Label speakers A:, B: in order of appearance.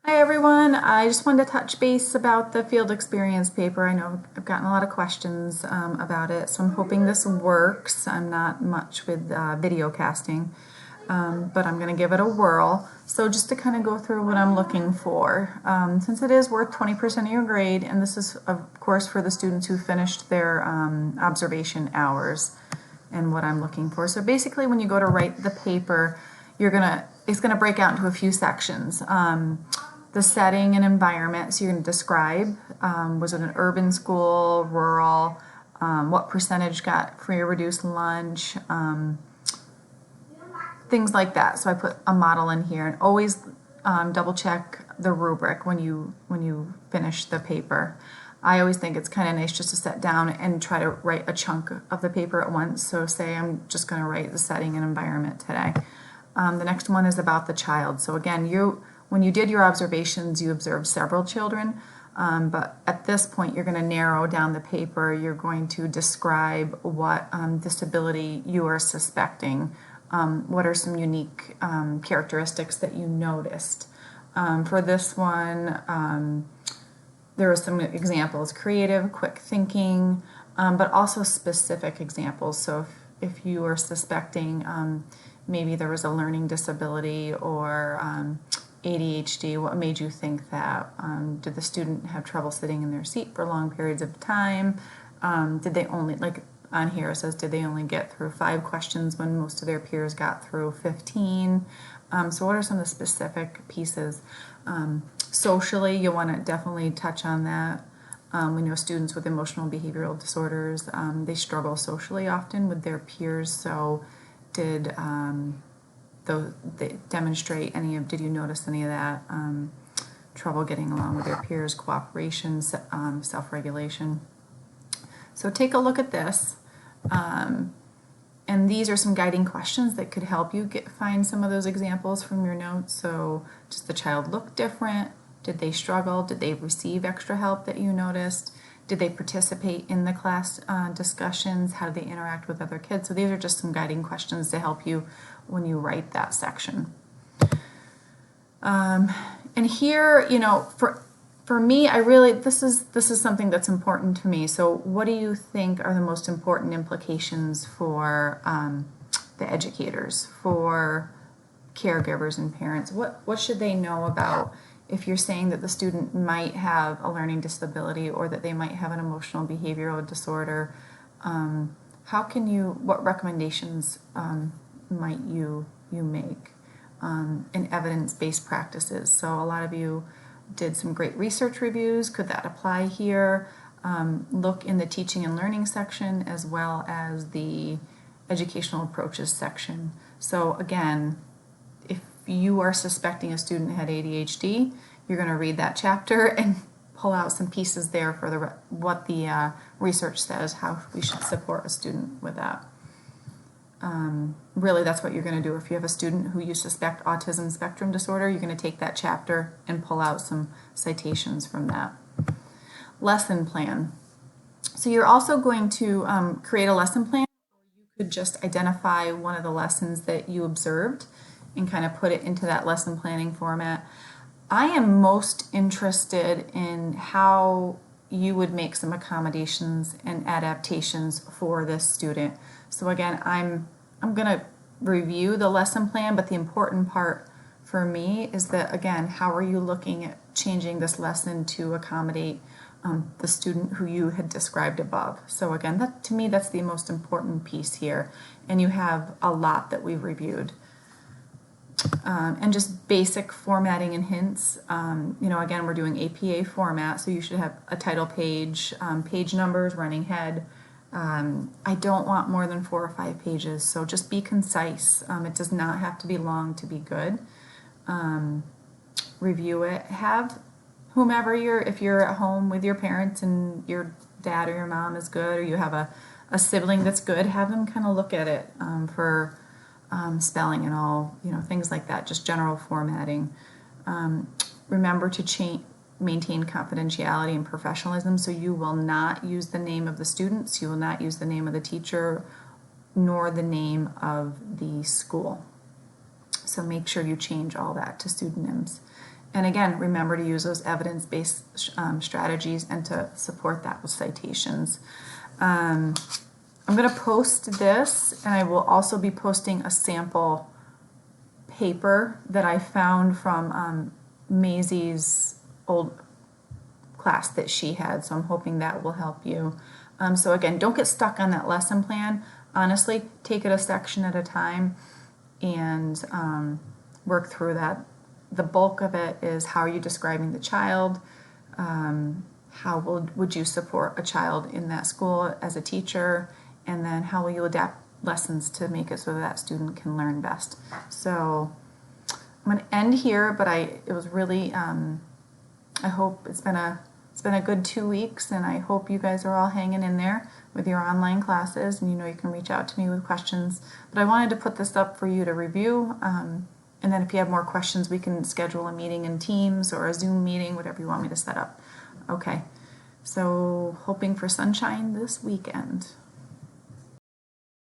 A: Hi everyone, I just wanted to touch base about the field experience paper. I know I've gotten a lot of questions about it, so I'm hoping this works. I'm not much with video casting, but I'm going to give it a whirl. So just to kind of go through what I'm looking for, since it is worth 20% of your grade, and this is of course for the students who finished their observation hours and what I'm looking for. So basically when you go to write the paper, it's gonna break out into a few sections. The setting and environment, so you're going to describe, was it an urban school, rural, what percentage got free or reduced lunch, things like that. So I put a model in here, and always double check the rubric when you finish the paper. I always think it's kind of nice just to sit down and try to write a chunk of the paper at once. So say I'm just going to write the setting and environment today. The next one is about the child. So again, when you did your observations, you observed several children, but at this point you're going to narrow down the paper. You're going to describe what disability you are suspecting. What are some unique characteristics that you noticed? For this one, there are some examples: creative, quick thinking, but also specific examples. So if you are suspecting maybe there was a learning disability or ADHD, what made you think that? Did the student have trouble sitting in their seat for long periods of time? Did they only, like on here it says, did they only get through 5 questions when most of their peers got through 15? So what are some of the specific pieces? Socially, you want to definitely touch on that. We know students with emotional behavioral disorders, they struggle socially often with their peers, so did they demonstrate did you notice any of that? Trouble getting along with their peers, cooperation, self-regulation. So take a look at this. And these are some guiding questions that could help you find some of those examples from your notes. So does the child look different? Did they struggle? Did they receive extra help that you noticed? Did they participate in the class discussions? How did they interact with other kids? So these are just some guiding questions to help you when you write that section. And here, for me, this is something that's important to me. So what do you think are the most important implications for the educators, for caregivers and parents? What should they know about if you're saying that the student might have a learning disability or that they might have an emotional behavioral disorder? What recommendations might you make in evidence-based practices? So a lot of you did some great research reviews. Could that apply here? Look in the teaching and learning section as well as the educational approaches section. So again, if you are suspecting a student had ADHD, you're going to read that chapter and pull out some pieces there for what the research says, how we should support a student with that. Really, that's what you're going to do. If you have a student who you suspect autism spectrum disorder, you're going to take that chapter and pull out some citations from that. Lesson plan. So you're also going to create a lesson plan. You could just identify one of the lessons that you observed and kind of put it into that lesson planning format. I am most interested in how you would make some accommodations and adaptations for this student. So again, I'm going to review the lesson plan, but the important part for me is that, again, how are you looking at changing this lesson to accommodate the student who you had described above? So again, to me, that's the most important piece here. And you have a lot that we've reviewed. And just basic formatting and hints. Again, we're doing APA format, so you should have a title page, page numbers, running head. I don't want more than 4 or 5 pages, so just be concise. It does not have to be long to be good. Review it. Have whomever if you're at home with your parents and your dad or your mom is good, or you have a sibling that's good, have them kind of look at it for spelling and all, things like that, just general formatting. Remember to maintain confidentiality and professionalism, so you will not use the name of the students, you will not use the name of the teacher, nor the name of the school. So make sure you change all that to pseudonyms. And again, remember to use those evidence-based strategies and to support that with citations. I'm going to post this, and I will also be posting a sample paper that I found from Maisie's old class that she had, so I'm hoping that will help you. So again, don't get stuck on that lesson plan. Honestly, take it a section at a time and work through that. The bulk of it is how are you describing the child, how would you support a child in that school as a teacher, and then how will you adapt lessons to make it so that student can learn best. So I'm going to end here, but it was really, I hope it's been a good 2 weeks, and I hope you guys are all hanging in there with your online classes, and you can reach out to me with questions. But I wanted to put this up for you to review, and then if you have more questions, we can schedule a meeting in Teams or a Zoom meeting, whatever you want me to set up. Okay, so hoping for sunshine this weekend.